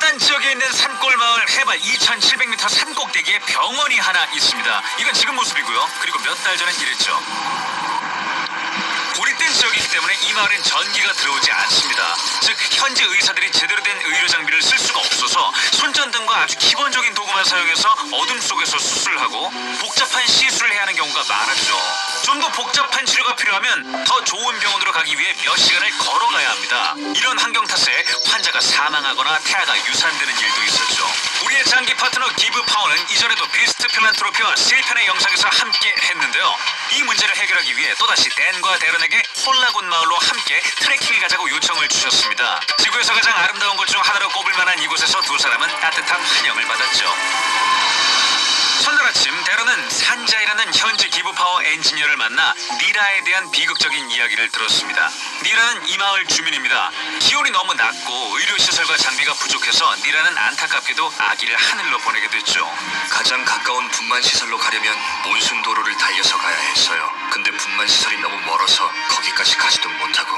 외딴 지역에 있는 산골 마을 해발 2,700m 산 꼭대기에 병원이 하나 있습니다. 이건 지금 모습이고요. 그리고 몇 달 전엔 이랬죠. 고립된 지역이기 때문에 이 마을엔 전기가 들어오지 않습니다. 즉 현지 의사들이 제대로 된 의료 장비를 쓸 수가 없어서 손전등과 아주 기본적인 도구만 사용해서 어둠 속에서 수술하고 복잡한 시술을 해야 하는 경우가 많았죠. 좀 더 복잡한 치료가 필요하면 더 좋은 병원으로 가기 위해 몇 시간을 걸어가야 합니다. 이런 환경 탓에 환자가 사망하거나 태아가 유산되는 일도 있었죠. 우리의 장기 파트너 기브파워는 이전에도 비스트 필란트로피와 3편의 영상에서 함께 했는데요. 이 문제를 해결하기 위해 또다시 댄과 데런에게 홀라군 마을로 함께 트레킹을 가자고 요청을 주셨습니다. 지구에서 가장 아름다운 곳 중 하나로 꼽을 만한 이곳에서 두 사람은 따뜻한 환영을 받았죠. 첫날 아침 데런은 산자이라는 현지 기브파워 엔지니어를 만나 니라에 대한 비극적인 이야기를 들었습니다. 니라는 이 마을 주민입니다. 기온이 너무 낮고 의료시설과 장비가 부족해서 니라는 안타깝게도 아기를 하늘로 보내게 됐죠. 가장 가까운 분만시설로 가려면 몬순도로를 달려서 가야 했어요. 근데 분만시설이 너무 멀어서 거기까지 가지도 못하고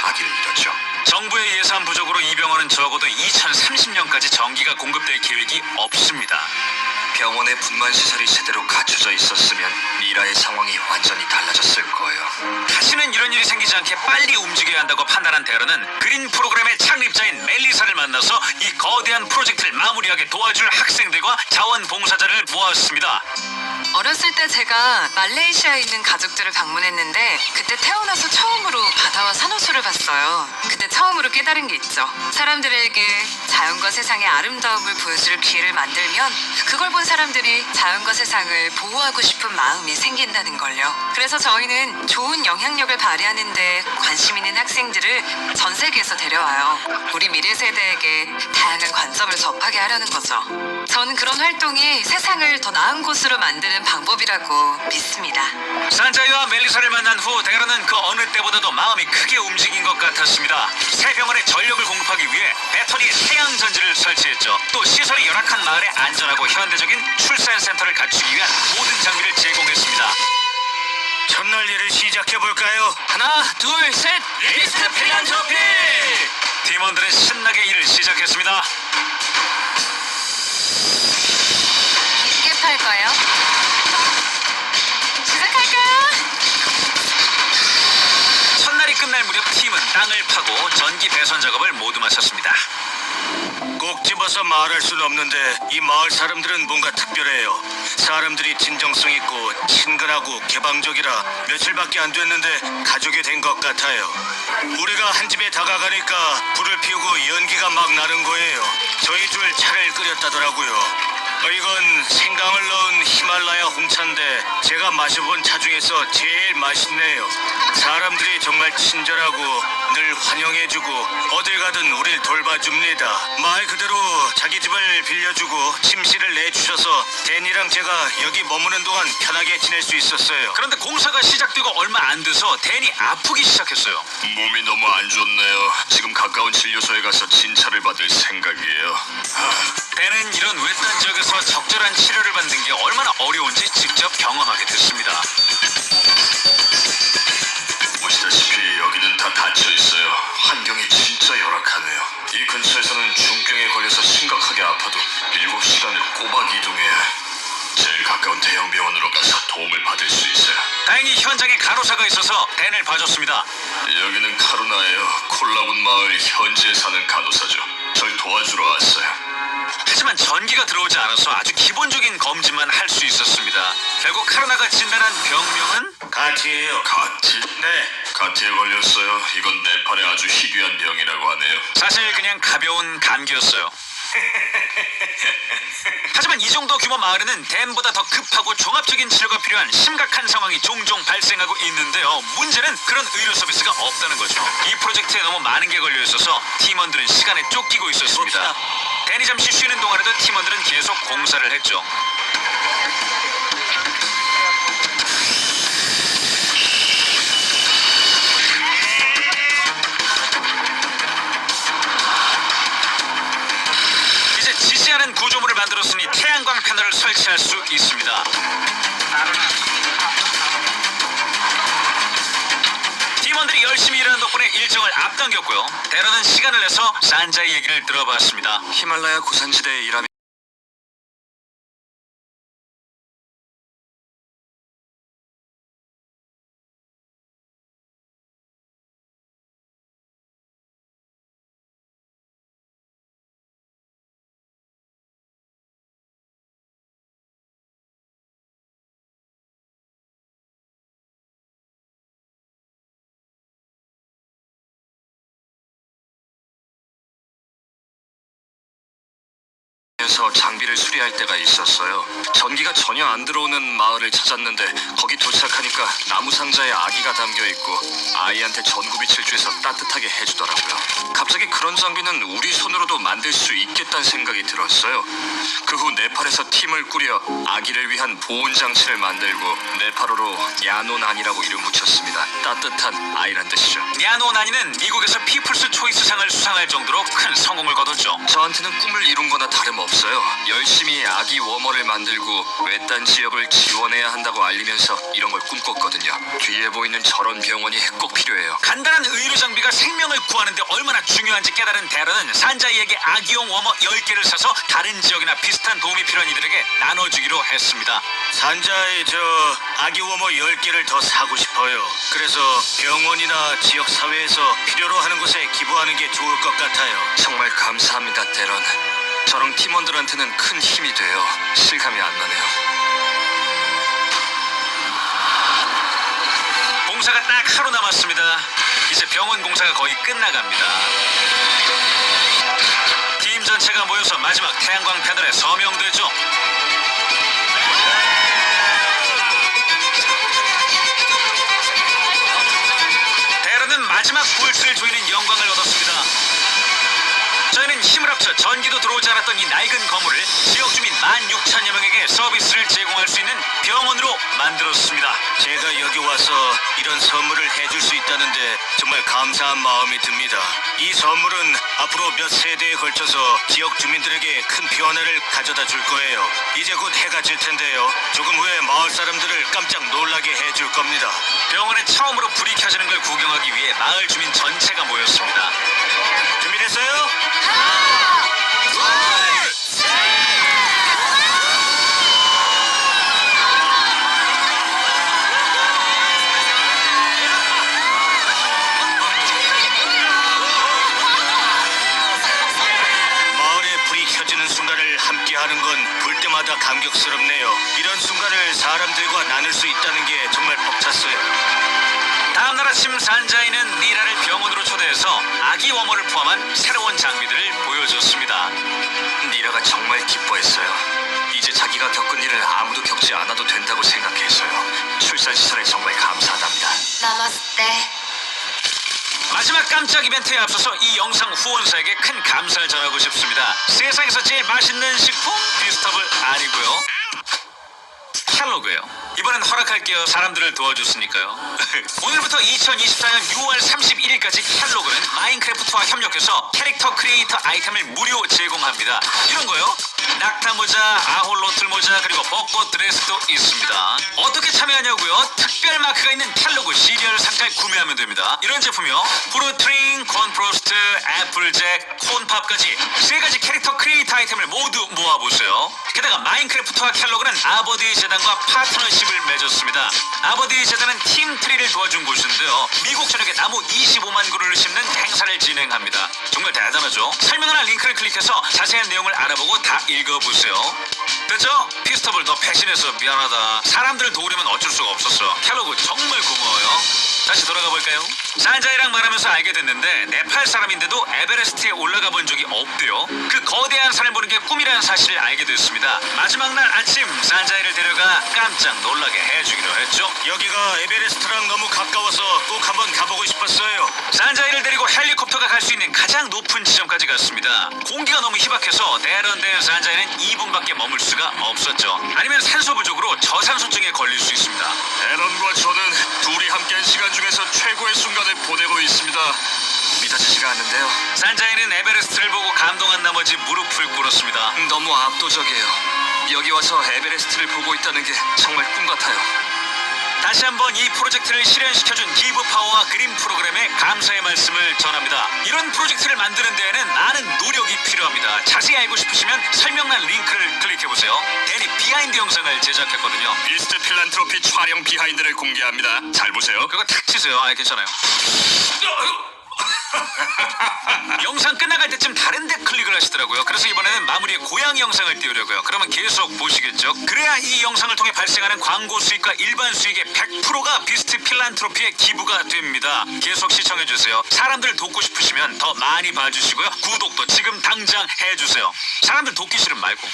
아기를 잃었죠. 정부의 예산 부족으로 이 병원은 적어도 2030년까지 전기가 공급될 계획이 없습니다. 병원에 분만시설이 제대로 갖춰져 있었으면 미라의 상황이 완전히 달라졌을 거예요. 다시는 이런 일이 생기지 않게 빨리 움직여야 한다고 판단한 데런은 그린 프로그램의 창립자인 멜리사를 만나서 이 거대한 프로젝트를 마무리하게 도와줄 학생들과 자원봉사자를 모았습니다. 어렸을 때 제가 말레이시아에 있는 가족들을 방문했는데 그때 태어나서 처음으로 바다와 산호수를 봤어요. 그때 처음으로 깨달은 게 있죠. 사람들에게 자연과 세상의 아름다움을 보여줄 기회를 만들면 그걸 본 사람들이 자연과 세상을 보호하고 싶은 마음이 생긴다는 걸요. 그래서 저희는 좋은 영향력을 발휘하는데 관심 있는 학생들을 전 세계에서 데려와요. 우리 미래 세대에게 다양한 관점을 접하게 하려는 거죠. 저는 그런 활동이 세상을 더 나은 곳으로 만드는 방법이라고 믿습니다. 산자이와 멜리사를 만난 후 데런은 그 어느 때보다도 마음이 크게 움직인 것 같았습니다. 새 병원에 전력을 공급하기 위해 배터리 태양 전지를 설치했죠. 또 시설이 열악한 마을에 안전하고 현대적인 출산센터를 갖추기 위한 모든 장비를 제공했습니다. 첫날 일을 시작해볼까요? 하나, 둘, 셋! 비스트 필란트로피! 팀원들은 신나게 일을 시작했습니다. 깊게 팔까요? 시작할까요? 첫날이 끝날 무렵 팀은 땅을 파고 전기 배선 작업을 모두 마쳤습니다. 꼭 집어서 말할 순 없는데 이 마을 사람들은 뭔가 특별해요. 사람들이 진정성 있고 친근하고 개방적이라 며칠밖에 안 됐는데 가족이 된 것 같아요. 우리가 한 집에 다가가니까 불을 피우고 연기가 막 나는 거예요. 저희 줄 차를 끓였다더라고요. 이건 생강을 넣은 히말라야 홍차인데 제가 마셔본 차 중에서 제일 맛있네요. 사람들이 정말 친절하고 늘 환영해주고 어딜 가든 우릴 돌봐줍니다. 말 그대로 자기 집을 빌려주고 침실을 내주셔서 댄이랑 제가 여기 머무는 동안 편하게 지낼 수 있었어요. 그런데 공사가 시작되고 얼마 안 돼서 댄이 아프기 시작했어요. 몸이 너무 안 좋네요. 지금 가까운 진료소에 가서 진찰을 받을 생각이에요. 댄은 이런 외딴 지역에서 적절한 치료를 받는 게 얼마나 어려운지 직접 경험하게 됐습니다. 보시다시피 여기는 다 닫혀 있어요. 환경이 진짜 열악하네요. 이 근처에서는 중병에 걸려서 심각하게 아파도 7시간을 꼬박 이동해야 제일 가까운 대형 병원으로 가서 도움을 받을 수 있어요. 다행히 현장에 간호사가 있어서 댄을 봐줬습니다. 여기는 카루나예요. 콜라군 마을 현지에 사는 간호사죠. 절 도와주러 왔어요. 하지만 전기가 들어오지 않아서 아주 기본적인 검진만 할 수 있었습니다. 결국 카르나가 진단한 병명은 가티예요. 가티? 네. 가티에 걸렸어요. 이건 네팔의 아주 희귀한 병이라고 하네요. 사실 그냥 가벼운 감기였어요. 하지만 이 정도 규모 마을에는 댄보다 더 급하고 종합적인 치료가 필요한 심각한 상황이 종종 발생하고 있는데요. 문제는 그런 의료 서비스가 없다는 거죠. 이 프로젝트에 너무 많은 게 걸려 있어서 팀원들은 시간에 쫓기고 있었습니다. 댄이 잠시 쉬는 동안에도 팀원들은 계속 공사를 했죠. 이제 지시하는 구조물을 만들었으니 태양광 패널을 설치할 수 있습니다. 팀원들이 열심히 일하는 덕분에 일정을 앞당겼고요. 데런은 시간을 내서 산자의 얘기를 들어봤습니다. 히말라야 고산지대에 일하며 서 장비를 수리할 때가 있었어요. 전기가 전혀 안 들어오는 마을을 찾았는데 거기 도착하니까 나무 상자에 아기가 담겨 있고 아이한테 전구빛을 쬐서 따뜻하게 해주더라고요. 갑자기 그런 장비는 우리 손으로도 만들 수 있겠다는 생각이 들었어요. 그 후 네팔에서 팀을 꾸려 아기를 위한 보온 장치를 만들고 네팔어로 야노난이라고 이름 붙였습니다. 따뜻한 아이란 뜻이죠. 야노나니는 미국에서 피플스 초이스상을 수상할 정도로 큰 성공을 거뒀죠. 저한테는 꿈을 이룬 거나 다름없어요. 열심히 아기 워머를 만들고 외딴 지역을 지원해야 한다고 알리면서 이런 걸 꿈꿨거든요. 뒤에 보이는 저런 병원이 꼭 필요해요. 간단한 의료 장비가 생명을 구하는데 얼마나 중요한지 깨달은 데런은 산자이에게 아기용 워머 10개를 사서 다른 지역이나 비슷한 도움이 필요한 이들에게 나눠주기로 했습니다. 산자에 아기 워머 10개를 더 사고 싶어요. 그래서 병원이나 지역 사회에서 필요로 하는 곳에 기부하는 게 좋을 것 같아요. 정말 감사합니다, 데런. 저랑 팀원들한테는 큰 힘이 돼요. 실감이 안 나네요. 공사가 딱 하루 남았습니다. 이제 병원 공사가 거의 끝나갑니다. 팀 전체가 모여서 마지막 태양광 패널에 서명되죠. 데런은 마지막 볼트를 조이는 영광을 얻었습니다. 저희는 힘을 합쳐 전기도 들어오지 않았던 이 낡은 건물을 지역 주민 16,000여 명에게 서비스를 제공할 수 있는 병원으로 만들었습니다. 제가 여기 와서 이런 선물을 해줄 수 있다는데 정말 감사한 마음이 듭니다. 이 선물은 앞으로 몇 세대에 걸쳐서 지역 주민들에게 큰 변화를 가져다 줄 거예요. 이제 곧 해가 질 텐데요. 조금 후에 마을 사람들을 깜짝 놀라게 해줄 겁니다. 병원에 처음으로 불이 켜지는 걸 구경하기 위해 마을 주민 전체가 모였습니다. 준비됐어요? 마을에 불이 켜지는 순간을 함께하는 건 볼 때마다 감격스럽네요. 이런 순간을 사람들과 나눌 수 있다는 게 정말 벅찼어요. 다음날 아침 산자이는 니라를 병원으로 초대해서 아기 워머를 포함한 새로운 장비들을 보여줬습니다. 니라가 정말 기뻐했어요. 이제 자기가 겪은 일을 아무도 겪지 않아도 된다고 생각했어요. 출산시설에 정말 감사하답니다. 나마스테. 마지막 깜짝 이벤트에 앞서서 이 영상 후원사에게 큰 감사를 전하고 싶습니다. 세상에서 제일 맛있는 식품 비스터블 아니고요, 켈로그예요. 이번엔 허락할게요. 사람들을 도와줬으니까요. 오늘부터 2024년 6월 31일까지 켈로그는 마인크래프트와 협력해서 캐릭터 크리에이터 아이템을 무료 제공합니다. 이런 거요. 낙타 모자, 아홀로틀 모자, 그리고 벚꽃 드레스도 있습니다. 어떻게 참여하냐고요? 특별 마크가 있는 켈로그 시리얼 상자를 구매하면 됩니다. 이런 제품이요, 프루트링, 콘프로스트, 애플잭, 콘팝까지 3가지 캐릭터 크리에이터 아이템을 모두 모아보세요. 게다가 마인크래프트와 켈로그는 아버디 재단과 파트너십을 맺었습니다. 아버디 재단은 팀트리를 도와준 곳인데요, 미국 전역에 나무 25만 그루를 심는 행사를 진행합니다. 정말 대단하죠? 설명하는 링크를 클릭해서 자세한 내용을 알아보고 다 읽어보세요. 됐죠? 피스터블 너 배신해서 미안하다. 사람들을 도우려면 어쩔 수가 없었어. 켈로그 정말 고마워요. 다시 돌아가 볼까요? 산자이랑 말하면서 알게 됐는데 네팔 사람인데도 에베레스트에 올라가 본 적이 없대요. 그 거대한 산을 보는 게 꿈이라는 사실을 알게 됐습니다. 마지막 날 아침 산자이를 데려가 깜짝 놀라게 해주기로 했죠. 여기가 에베레스트랑 너무 가까워서 꼭 한번 가보고 싶었어요. 산자이를 데리고 헬리콥터가 갈 수 있는 가장 높은 지점까지 갔습니다. 공기가 너무 희박해서 내런된 산자이는 2분밖에 머물 수가 없었죠. 아니면 산소 부족으로 저산소증에 걸릴 수 있습니다. 에런과 저는 둘이 함께한 시간 중에서 최고의 순간을 보내고 있습니다. 믿어지지가 않는데요. 산자이는 에베레스트를 보고 감동한 나머지 무릎을 꿇었습니다. 너무 압도적이에요. 여기 와서 에베레스트를 보고 있다는 게 정말 꿈 같아요. 다시 한번 이 프로젝트를 실현시켜준 기브파워와 그린 프로그램에 감사의 말씀을 전합니다. 이런 프로젝트를 만드는 데에는 많은 노력이 필요합니다. 자세히 알고 싶으시면 설명란 링크를 클릭해보세요. 대리 비하인드 영상을 제작했거든요. 비스트 필란트로피 촬영 비하인드를 공개합니다. 잘 보세요. 그거 탁 치세요. 아, 괜찮아요. 영상 끝나갈 때쯤 다른 데 클릭을 하시더라고요. 그래서 이번에는 마무리에 고양이 영상을 띄우려고요. 그러면 계속 보시겠죠. 그래야 이 영상을 통해 발생하는 광고 수익과 일반 수익의 100%가 비스트 필란트로피에 기부가 됩니다. 계속 시청해주세요. 사람들을 돕고 싶으시면 더 많이 봐주시고요. 구독도 지금 당장 해주세요. 사람들 돕기 싫으면 말고.